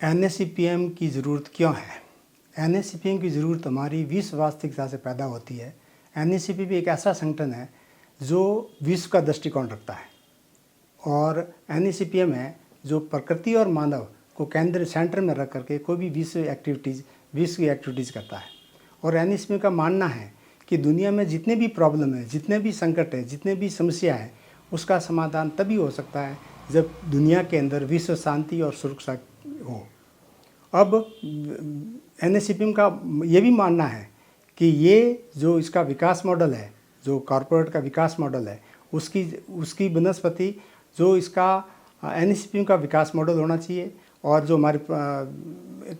NACPM की ज़रूरत क्यों है? NACPM की ज़रूरत हमारी विश्व वास्तविकता से पैदा होती है। NACPM एक ऐसा संगठन है जो विश्व का दृष्टिकोण रखता है और NACPM है जो प्रकृति और मानव को सेंटर में रख करके कोई भी विश्व की एक्टिविटीज़ करता है। और NACPM का मानना है कि दुनिया में जितने भी प्रॉब्लम है, जितने भी संकट है, जितने भी समस्या है, उसका समाधान तभी हो सकता है जब दुनिया के अंदर विश्व शांति और सुरक्षा हो। अब NACPM का ये भी मानना है कि ये जो इसका विकास मॉडल है, जो कॉरपोरेट का विकास मॉडल है, उसकी बनस्पति जो इसका NACPM का विकास मॉडल होना चाहिए और जो हमारी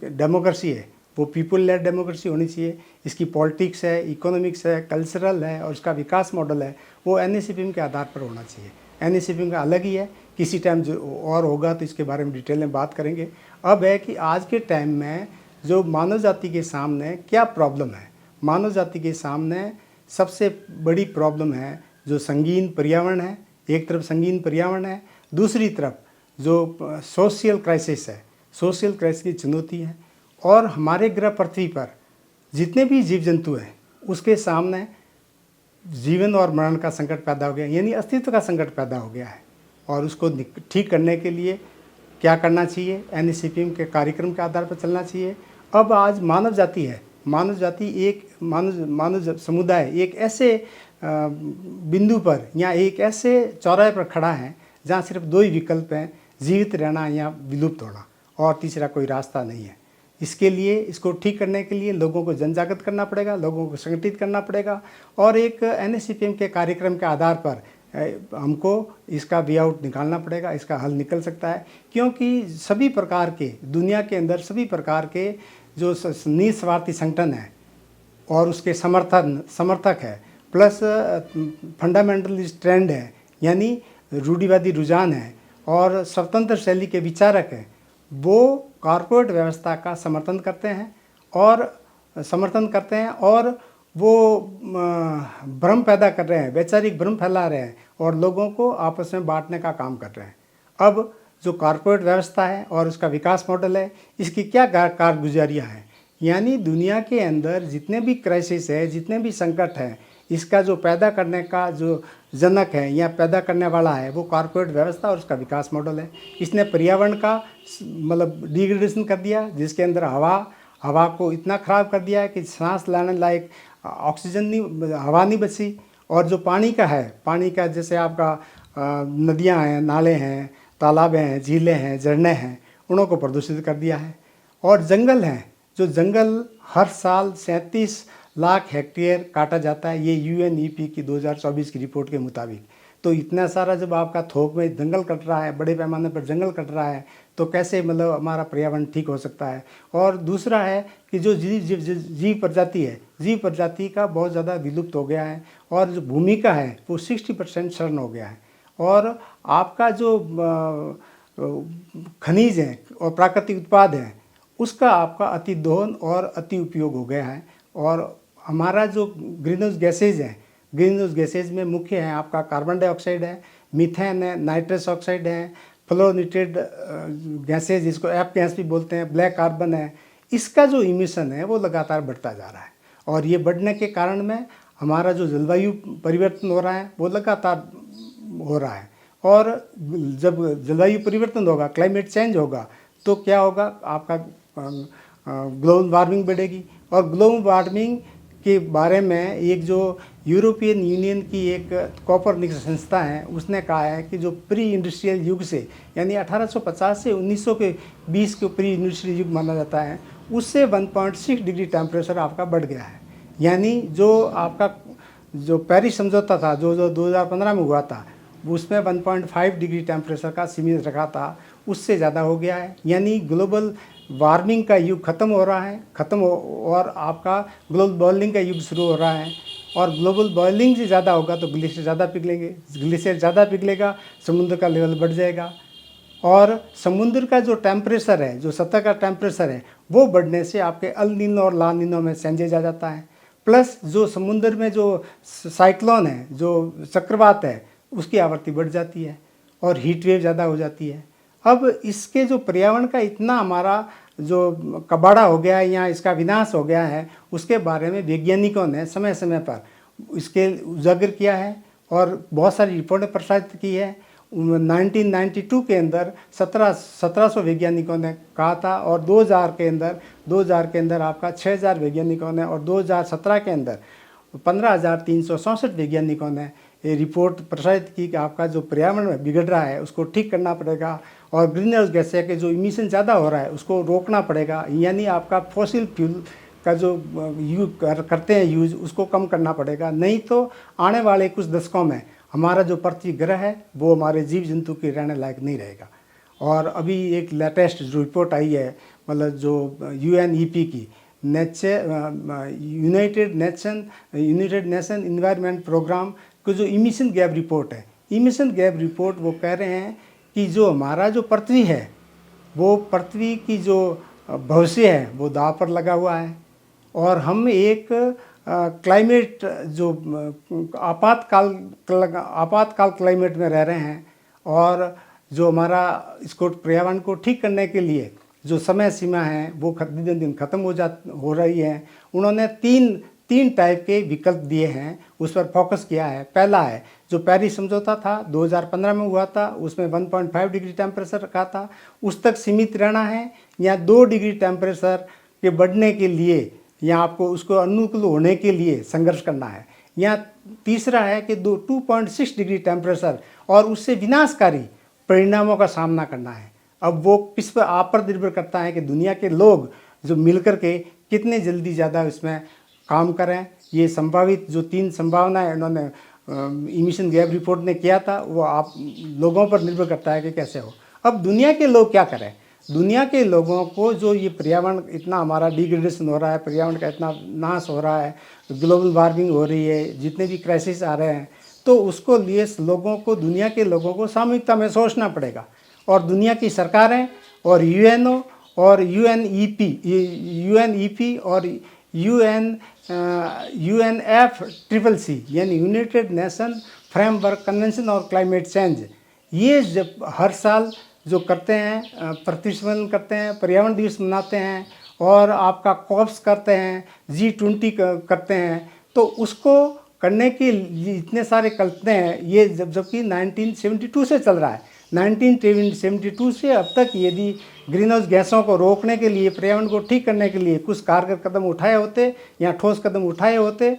डेमोक्रेसी है वो पीपल लेड डेमोक्रेसी होनी चाहिए। इसकी पॉलिटिक्स है, इकोनॉमिक्स है, कल्चरल है और इसका विकास मॉडल है वो NACPM के आधार पर होना चाहिए। NACPM का अलग ही है, किसी टाइम जो और होगा तो इसके बारे में डिटेल में बात करेंगे। अब है कि आज के टाइम में जो मानव जाति के सामने क्या प्रॉब्लम है। मानव जाति के सामने सबसे बड़ी प्रॉब्लम है जो संगीन पर्यावरण है। एक तरफ संगीन पर्यावरण है, दूसरी तरफ जो सोशल क्राइसिस है, सोशल क्राइसिस की चुनौती है। और हमारे ग्रह पृथ्वी पर जितने भी जीव जंतु हैं उसके सामने जीवन और मरण का संकट पैदा हो गया, यानी अस्तित्व का संकट पैदा हो गया है। और उसको ठीक करने के लिए क्या करना चाहिए? NACPM के कार्यक्रम के आधार पर चलना चाहिए। अब आज मानव जाति है, मानव जाति एक मानव समुदाय एक ऐसे बिंदु पर या एक ऐसे चौराहे पर खड़ा है जहाँ सिर्फ दो ही विकल्प हैं, जीवित रहना या विलुप्त होना, और तीसरा कोई रास्ता नहीं है। इसके लिए, इसको ठीक करने के लिए लोगों को जनजागृत करना पड़ेगा, लोगों को संगठित करना पड़ेगा और एक NACPM के कार्यक्रम के आधार पर हमको इसका वे आउट निकालना पड़ेगा। इसका हल निकल सकता है क्योंकि सभी प्रकार के दुनिया के अंदर सभी प्रकार के जो निस्वार्थी संगठन है और उसके समर्थक है, प्लस फंडामेंटलिस्ट ट्रेंड है, यानी रूढ़िवादी रुझान है और स्वतंत्र शैली के विचारक हैं, वो कॉर्पोरेट व्यवस्था का समर्थन करते हैं और वो भ्रम पैदा कर रहे हैं, वैचारिक भ्रम फैला रहे हैं और लोगों को आपस में बांटने का काम कर रहे हैं। अब जो कॉर्पोरेट व्यवस्था है और उसका विकास मॉडल है, इसकी क्या कारगुजारियाँ हैं, यानी दुनिया के अंदर जितने भी क्राइसिस है, जितने भी संकट हैं, इसका जो पैदा करने का जो जनक है या पैदा करने वाला है वो कॉर्पोरेट व्यवस्था और उसका विकास मॉडल है। इसने पर्यावरण का मतलब डिग्रेडेशन कर दिया, जिसके अंदर हवा को इतना ख़राब कर दिया है कि सांस लेने लायक ऑक्सीजन नहीं, हवा नहीं बची। और जो पानी का जैसे आपका नदियां हैं, नाले हैं, तालाब हैं, झीलें हैं, झरने हैं, उनको को प्रदूषित कर दिया है। और जंगल हैं, जो जंगल हर साल 37 लाख हेक्टेयर काटा जाता है, ये UNEP की 2024 की रिपोर्ट के मुताबिक। तो इतना सारा जब आपका थोक में जंगल कट रहा है, बड़े पैमाने पर जंगल कट रहा है, तो कैसे मतलब हमारा पर्यावरण ठीक हो सकता है। और दूसरा है कि जो जीव प्रजाति है, जीव प्रजाति का बहुत ज़्यादा विलुप्त हो गया है और जो भूमिका है वो 60% क्षरण हो गया है। और आपका जो खनिज है और प्राकृतिक उत्पाद है उसका आपका अति दोहन और अति उपयोग हो गया है। और हमारा जो ग्रीन हाउस गैसेज हैं, ग्रीन हाउस गैसेज में मुख्य है आपका कार्बन डाइऑक्साइड है, मीथेन है, नाइट्रस ऑक्साइड है, फ्लोरिनेटेड गैसेज जिसको एफ गैस भी बोलते हैं, ब्लैक कार्बन है। इसका जो इमिशन है वो लगातार बढ़ता जा रहा है और ये बढ़ने के कारण में हमारा जो जलवायु परिवर्तन हो रहा है वो लगातार हो रहा है। और जब जलवायु परिवर्तन होगा, क्लाइमेट चेंज होगा, तो क्या होगा, आपका ग्लोबल वार्मिंग बढ़ेगी। और ग्लोबल वार्मिंग के बारे में एक जो यूरोपियन यूनियन की एक कोपरनिकस संस्था है उसने कहा है कि जो प्री इंडस्ट्रियल युग से यानी 1850 से 1900 के बीच को प्री इंडस्ट्रियल युग माना जाता है, उससे 1.6 डिग्री टेम्परेचर आपका बढ़ गया है। यानी जो आपका जो पेरिस समझौता था जो 2015 में हुआ था उसमें 1.5 डिग्री टेम्परेचर का सीमित रखा था, उससे ज़्यादा हो गया है। यानी ग्लोबल वार्मिंग का युग खत्म हो रहा है, और आपका ग्लोबल बॉइलिंग का युग शुरू हो रहा है। और ग्लोबल बॉइलिंग से ज़्यादा होगा तो ग्लेशियर ज़्यादा पिघलेंगे, ग्लेशियर ज़्यादा पिघलेगा, समुद्र का लेवल बढ़ जाएगा। और समुद्र का जो टेम्परेचर है, जो सतह का टेम्परेचर है, वो बढ़ने से आपके अल नीनो और ला नीनो में चेंजेज आ जाता है। प्लस जो समुद्र में जो साइक्लोन है, जो चक्रवात है, उसकी आवृत्ति बढ़ जाती है और हीट वेव ज़्यादा हो जाती है। अब इसके जो पर्यावरण का इतना हमारा जो कबाड़ा हो गया है या इसका विनाश हो गया है, उसके बारे में वैज्ञानिकों ने समय समय पर इसके उजागर किया है और बहुत सारी रिपोर्टें प्रसारित की है। 1992 के अंदर 1700 वैज्ञानिकों ने कहा था और 2000 के अंदर आपका 6000 वैज्ञानिकों ने और 2017 के अंदर 15,364 वैज्ञानिकों ने ये रिपोर्ट प्रसारित की कि आपका जो पर्यावरण बिगड़ रहा है उसको ठीक करना पड़ेगा और ग्रीन हाउस गैस के जो इमिशन ज़्यादा हो रहा है उसको रोकना पड़ेगा, यानी आपका फॉसिल फ्यूल का जो करते हैं यूज़ उसको कम करना पड़ेगा। नहीं तो आने वाले कुछ दशकों में हमारा जो पृथ्वी ग्रह है वो हमारे जीव जंतु के रहने लायक नहीं रहेगा। और अभी एक लेटेस्ट जो रिपोर्ट आई है, मतलब जो UNEP की यूनाइटेड नेशन इन्वायरमेंट प्रोग्राम को जो इमिशन गैप रिपोर्ट है, इमिशन गैप रिपोर्ट वो कह रहे हैं कि जो हमारा जो पृथ्वी है वो पृथ्वी की जो भविष्य है वो दांव पर लगा हुआ है और हम एक क्लाइमेट जो आपातकाल क्लाइमेट में रह रहे हैं और जो हमारा इसको पर्यावरण को ठीक करने के लिए जो समय सीमा है वो दिन दिन ख़त्म हो रही है। उन्होंने तीन टाइप के विकल्प दिए हैं, उस पर फोकस किया है। पहला है जो पेरिस समझौता था 2015 में हुआ था, उसमें 1.5 डिग्री टेम्परेचर रखा था, उस तक सीमित रहना है या 2 डिग्री टेम्परेचर के बढ़ने के लिए या आपको उसको अनुकूल होने के लिए संघर्ष करना है। या तीसरा है कि 2.6 डिग्री टेम्परेचर और उससे विनाशकारी परिणामों का सामना करना है। अब वो किस पर आप पर निर्भर करता है कि दुनिया के लोग जो मिलकर के कितने जल्दी ज़्यादा इसमें काम करें। ये संभावित जो 3 संभावनाएं उन्होंने इमिशन गैप रिपोर्ट ने किया था वो आप लोगों पर निर्भर करता है कि कैसे हो। अब दुनिया के लोग क्या करें? दुनिया के लोगों को जो ये पर्यावरण इतना हमारा डिग्रेडेशन हो रहा है, पर्यावरण का इतना नाश हो रहा है, ग्लोबल वार्मिंग हो रही है, जितने भी क्राइसिस आ रहे हैं, तो उसको लिए लोगों को, दुनिया के लोगों को सामूहिकता में सोचना पड़ेगा। और दुनिया की सरकारें और UNO और UNEP और UNFCCC यानी यूनाइटेड नेशन फ्रेमवर्क कन्वेंशन और क्लाइमेट चेंज, ये जब हर साल जो करते हैं, पृथ्वी सम्मेलन करते हैं, पर्यावरण दिवस मनाते हैं और आपका कॉप्स करते हैं, G20 करते हैं, तो उसको करने के लिए इतने सारे करते हैं। ये जबकि 1972 से चल रहा है। 1972 से अब तक यदि ग्रीन हाउस गैसों को रोकने के लिए, पर्यावरण को ठीक करने के लिए कुछ कारगर कदम उठाए होते या ठोस कदम उठाए होते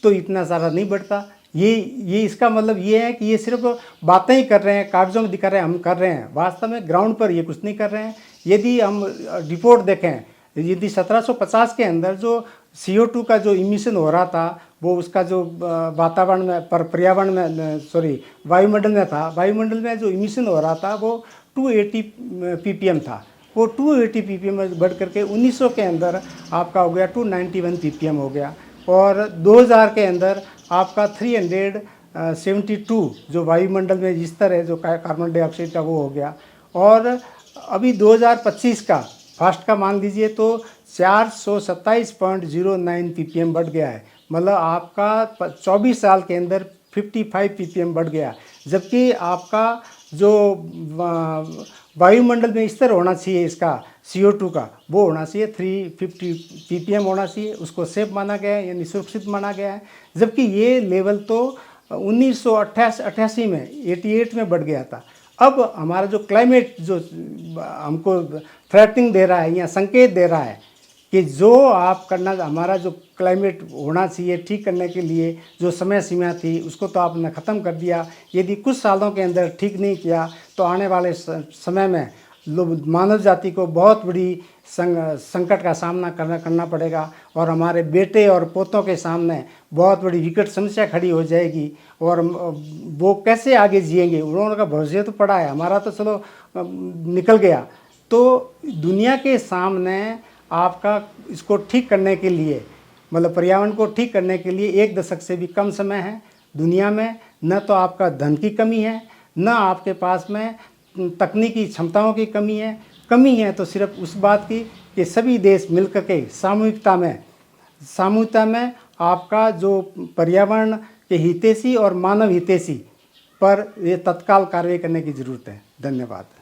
तो इतना सारा नहीं बढ़ता। ये इसका मतलब ये है कि ये सिर्फ बातें ही कर रहे हैं, कागज़ों में दिखा रहे हैं हम कर रहे हैं, वास्तव में ग्राउंड पर ये कुछ नहीं कर रहे हैं। यदि हम रिपोर्ट देखें, यदि 1750 के अंदर जो CO2 का जो इमिशन हो रहा था वो उसका जो वातावरण में पर्यावरण में वायुमंडल में था, वायुमंडल में जो इमिशन हो रहा था वो 280 ppm था। वो 280 ppm में बढ़ करके 1900 के अंदर आपका हो गया 291 ppm हो गया और 2000 के अंदर आपका 372 जो वायुमंडल में स्तर है जो कार्बन डाइऑक्साइड का वो हो गया। और अभी 2025 का फास्ट का मान लीजिए तो 427.09 ppm बढ़ गया है, मतलब आपका 24 साल के अंदर 55 ppm बढ़ गया। जबकि आपका जो वायुमंडल में स्तर होना चाहिए इसका CO2 का वो होना चाहिए 350 ppm होना चाहिए, उसको सेफ माना गया है यानी सुरक्षित माना गया है। जबकि ये लेवल तो 1988 में 88 में बढ़ गया था। अब हमारा जो क्लाइमेट जो हमको थ्रेटनिंग दे रहा है या संकेत दे रहा है कि जो आप करना, हमारा जो क्लाइमेट होना चाहिए ठीक करने के लिए जो समय सीमा थी उसको तो आपने ख़त्म कर दिया। यदि कुछ सालों के अंदर ठीक नहीं किया तो आने वाले समय में मानव जाति को बहुत बड़ी संकट का सामना करना पड़ेगा और हमारे बेटे और पोतों के सामने बहुत बड़ी विकट समस्या खड़ी हो जाएगी। और वो कैसे आगे जिएंगे? उन्होंने का भविष्य तो पड़ा है, हमारा तो चलो निकल गया। तो दुनिया के सामने आपका इसको ठीक करने के लिए, मतलब पर्यावरण को ठीक करने के लिए 1 दशक से भी कम समय है। दुनिया में न तो आपका धन की कमी है, न आपके पास में तकनीकी क्षमताओं की कमी है तो सिर्फ उस बात की कि सभी देश मिलकर के सामूहिकता में आपका जो पर्यावरण के हितैषी और मानव हितैषी पर ये तत्काल कार्रवाई करने की ज़रूरत है। धन्यवाद।